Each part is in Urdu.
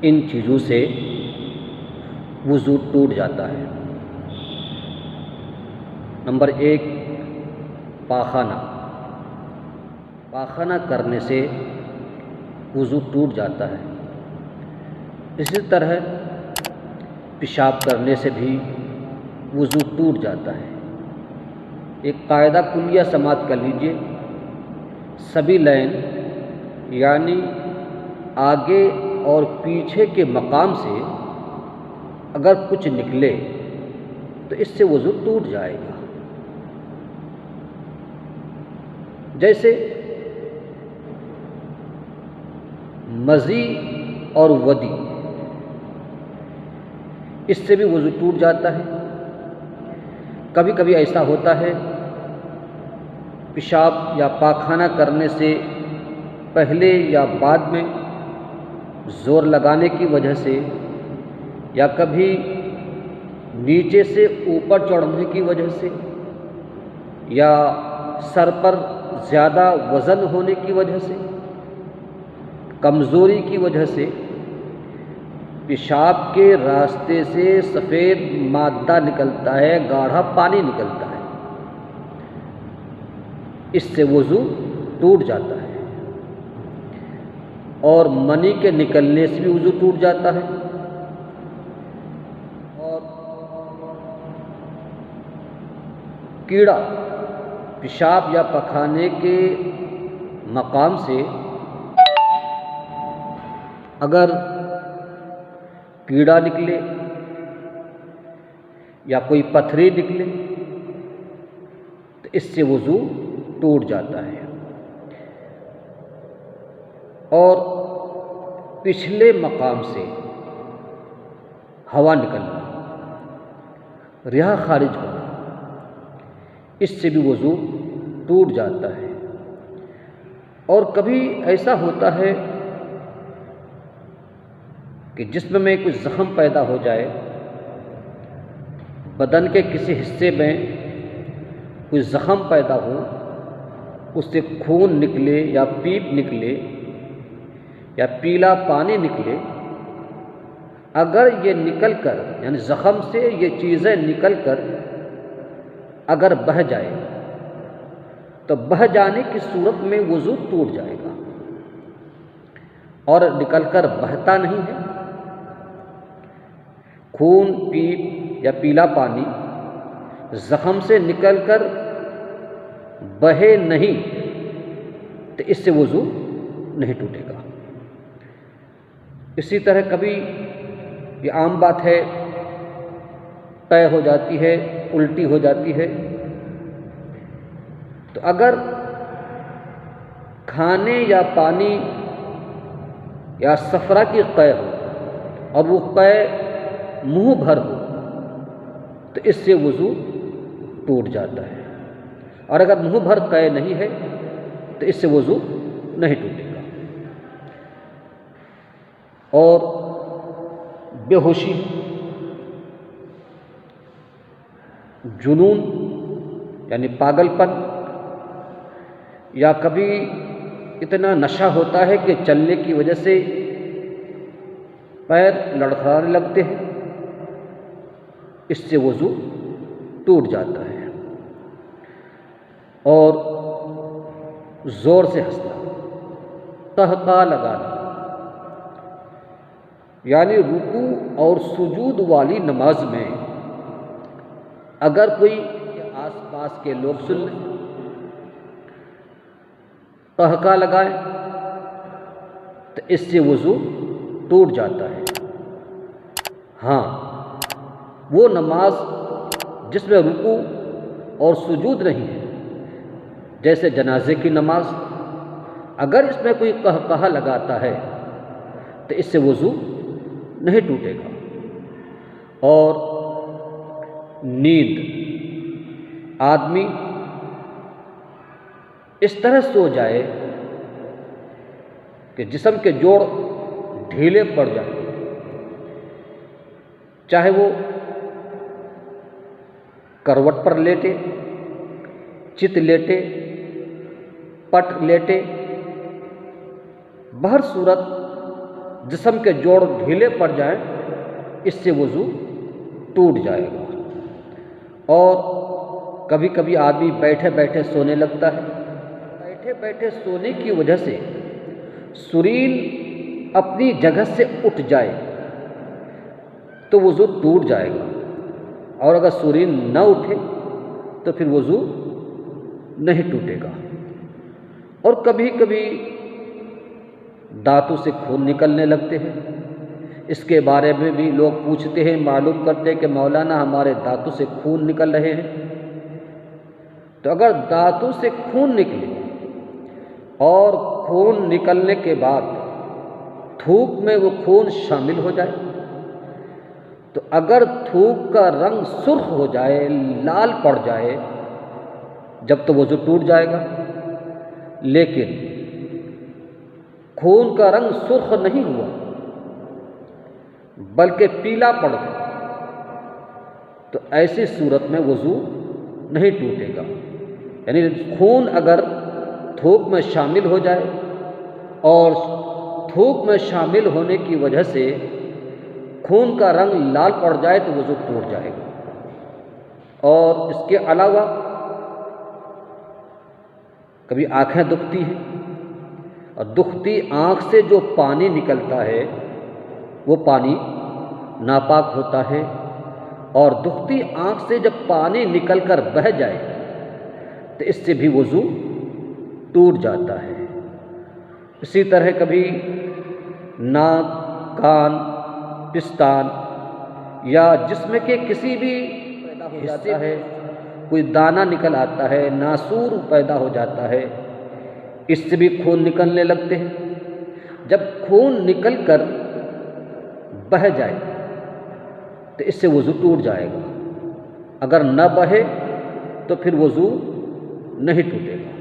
ان چیزوں سے وضو ٹوٹ جاتا ہے۔ نمبر 1، پاخانہ۔ پاخانہ کرنے سے وضو ٹوٹ جاتا ہے۔ اسی طرح پیشاب کرنے سے بھی وضو ٹوٹ جاتا ہے۔ ایک قاعدہ کلیہ سماعت کر لیجئے، سبھی لین یعنی آگے اور پیچھے کے مقام سے اگر کچھ نکلے تو اس سے وضو ٹوٹ جائے گا۔ جیسے مضی اور ودی، اس سے بھی وضو ٹوٹ جاتا ہے۔ کبھی کبھی ایسا ہوتا ہے پیشاب یا پاخانہ کرنے سے پہلے یا بعد میں زور لگانے کی وجہ سے، یا کبھی نیچے سے اوپر چڑھنے کی وجہ سے، یا سر پر زیادہ وزن ہونے کی وجہ سے، کمزوری کی وجہ سے پیشاب کے راستے سے سفید مادہ نکلتا ہے، گاڑھا پانی نکلتا ہے، اس سے وضو ٹوٹ جاتا ہے۔ اور منی کے نکلنے سے بھی وضو ٹوٹ جاتا ہے۔ اور کیڑا پیشاب یا پخانے کے مقام سے اگر کیڑا نکلے یا کوئی پتھری نکلے تو اس سے وضو ٹوٹ جاتا ہے۔ اور پچھلے مقام سے ہوا نکلنا، ریحہ خارج ہونا، اس سے بھی وضو ٹوٹ جاتا ہے۔ اور کبھی ایسا ہوتا ہے کہ جسم میں کوئی زخم پیدا ہو جائے، بدن کے کسی حصے میں کوئی زخم پیدا ہو، اس سے خون نکلے یا پیپ نکلے یا پیلا پانی نکلے، اگر یہ نکل کر یعنی زخم سے یہ چیزیں نکل کر اگر بہہ جائے تو بہہ جانے کی صورت میں وضو ٹوٹ جائے گا۔ اور نکل کر بہتا نہیں ہے، خون، پیپ یا پیلا پانی زخم سے نکل کر بہے نہیں تو اس سے وضو نہیں ٹوٹے گا۔ اسی طرح کبھی یہ عام بات ہے، طے ہو جاتی ہے، الٹی ہو جاتی ہے، تو اگر کھانے یا پانی یا صفرا کی قے ہو اور وہ قے منہ بھر ہو تو اس سے وضو ٹوٹ جاتا ہے۔ اور اگر منہ بھر قے نہیں ہے تو اس سے وضو نہیں ٹوٹے گا۔ اور بے ہوشی، جنون یعنی پاگل پن، یا کبھی اتنا نشہ ہوتا ہے کہ چلنے کی وجہ سے پیر لڑکھڑانے لگتے ہیں، اس سے وضو ٹوٹ جاتا ہے۔ اور زور سے ہنسنا، قہقہ لگانا، یعنی رکوع اور سجود والی نماز میں اگر کوئی آس پاس کے لوگ سن لیں، قہقہ لگائے تو اس سے وضو ٹوٹ جاتا ہے۔ ہاں، وہ نماز جس میں رکوع اور سجود نہیں ہے، جیسے جنازے کی نماز، اگر اس میں کوئی قہقہ لگاتا ہے تو اس سے وضو نہیں ٹوٹے گا۔ اور نیند، آدمی اس طرح سو جائے کہ جسم کے جوڑ ڈھیلے پڑ جائیں، چاہے وہ کروٹ پر لیٹے، چت لیٹے، پٹ لیٹے، بہر صورت جسم کے جوڑ ڈھیلے پڑ جائیں اس سے وضو ٹوٹ جائے گا۔ اور کبھی کبھی آدمی بیٹھے بیٹھے سونے لگتا ہے، بیٹھے بیٹھے سونے کی وجہ سے سرین اپنی جگہ سے اٹھ جائے تو وضو ٹوٹ جائے گا، اور اگر سرین نہ اٹھے تو پھر وضو نہیں ٹوٹے گا۔ اور کبھی کبھی دانتوں سے خون نکلنے لگتے ہیں، اس کے بارے میں بھی لوگ پوچھتے ہیں، معلوم کرتے ہیں کہ مولانا ہمارے دانتوں سے خون نکل رہے ہیں۔ تو اگر دانتوں سے خون نکلے اور خون نکلنے کے بعد تھوک میں وہ خون شامل ہو جائے، تو اگر تھوک کا رنگ سرخ ہو جائے، لال پڑ جائے، جب تو وضو ٹوٹ جائے گا۔ لیکن خون کا رنگ سرخ نہیں ہوا بلکہ پیلا پڑ گیا، تو ایسی صورت میں وضو نہیں ٹوٹے گا۔ یعنی خون اگر تھوک میں شامل ہو جائے اور تھوک میں شامل ہونے کی وجہ سے خون کا رنگ لال پڑ جائے تو وضو ٹوٹ جائے گا۔ اور اس کے علاوہ کبھی آنکھیں دکھتی ہیں، اور دکھتی آنکھ سے جو پانی نکلتا ہے وہ پانی ناپاک ہوتا ہے، اور دکھتی آنکھ سے جب پانی نکل کر بہہ جائے تو اس سے بھی وضو ٹوٹ جاتا ہے۔ اسی طرح کبھی ناک، کان، پستان یا جسم کے کسی بھی حصے ہے کوئی دانہ نکل آتا ہے، ناسور پیدا ہو جاتا ہے، اس سے بھی خون نکلنے لگتے ہیں۔ جب خون نکل کر بہہ جائے تو اس سے وضو ٹوٹ جائے گا، اگر نہ بہے تو پھر وضو نہیں ٹوٹے گا۔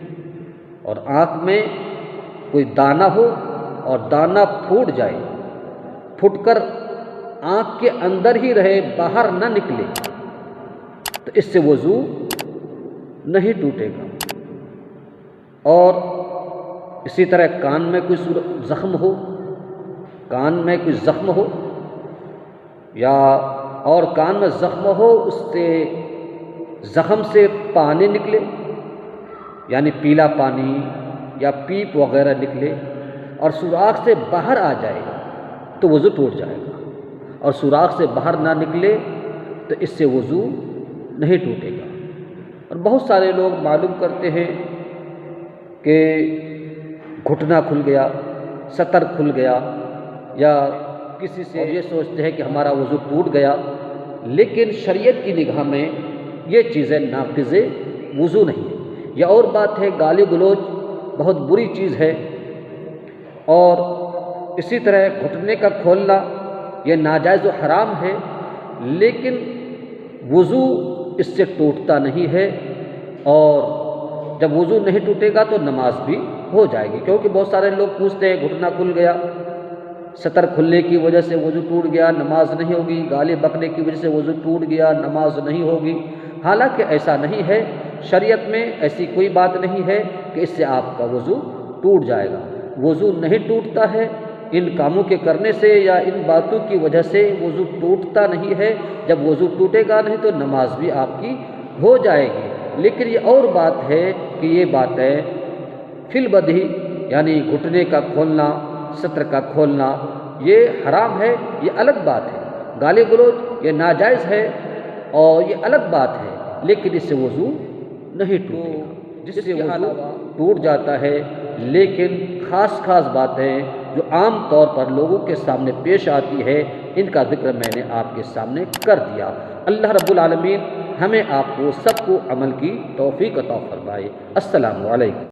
اور آنکھ میں کوئی دانہ ہو اور دانہ پھوٹ جائے، پھٹ کر آنکھ کے اندر ہی رہے، باہر نہ نکلے، تو اس سے وضو نہیں ٹوٹے گا۔ اور اسی طرح کان میں کوئی زخم ہو، کان میں کوئی زخم ہو یا اور کان میں زخم ہو، اس سے زخم سے پانی نکلے، یعنی پیلا پانی یا پیپ وغیرہ نکلے اور سوراخ سے باہر آ جائے تو وضو ٹوٹ جائے گا، اور سوراخ سے باہر نہ نکلے تو اس سے وضو نہیں ٹوٹے گا۔ اور بہت سارے لوگ معلوم کرتے ہیں کہ گھٹنا کھل گیا، سطر کھل گیا، یا کسی سے یہ سوچتے ہیں کہ ہمارا وضو ٹوٹ گیا، لیکن شریعت کی نگاہ میں یہ چیزیں ناقض وضو نہیں ہیں۔ یہ اور بات ہے، گالی گلوچ بہت بری چیز ہے، اور اسی طرح گھٹنے کا کھولنا یہ ناجائز و حرام ہے، لیکن وضو اس سے ٹوٹتا نہیں ہے، اور جب وضو نہیں ٹوٹے گا تو نماز بھی ہو جائے گی۔ کیونکہ بہت سارے لوگ پوچھتے ہیں گھٹنا کھل گیا، سطر کھلنے کی وجہ سے وضو ٹوٹ گیا، نماز نہیں ہوگی، گالی بکنے کی وجہ سے وضو ٹوٹ گیا، نماز نہیں ہوگی۔ حالانکہ ایسا نہیں ہے، شریعت میں ایسی کوئی بات نہیں ہے کہ اس سے آپ کا وضو ٹوٹ جائے گا۔ وضو نہیں ٹوٹتا ہے، ان کاموں کے کرنے سے یا ان باتوں کی وجہ سے وضو ٹوٹتا نہیں ہے۔ جب وضو ٹوٹے گا نہیں تو نماز بھی آپ کی ہو جائے گی۔ لیکن یہ اور بات ہے کہ یہ باتیں فی البدیہی، یعنی گھٹنے کا کھولنا، سطر کا کھولنا یہ حرام ہے، یہ الگ بات ہے۔ گالی گلوچ یہ ناجائز ہے اور یہ الگ بات ہے، لیکن اس سے وضو نہیں ٹوٹے گا۔ جس سے وضو ٹوٹ جاتا ہے، لیکن خاص باتیں جو عام طور پر لوگوں کے سامنے پیش آتی ہے، ان کا ذکر میں نے آپ کے سامنے کر دیا۔ اللہ رب العالمین ہمیں آپ کو سب کو عمل کی توفیق عطا فرمائے۔ السلام علیکم۔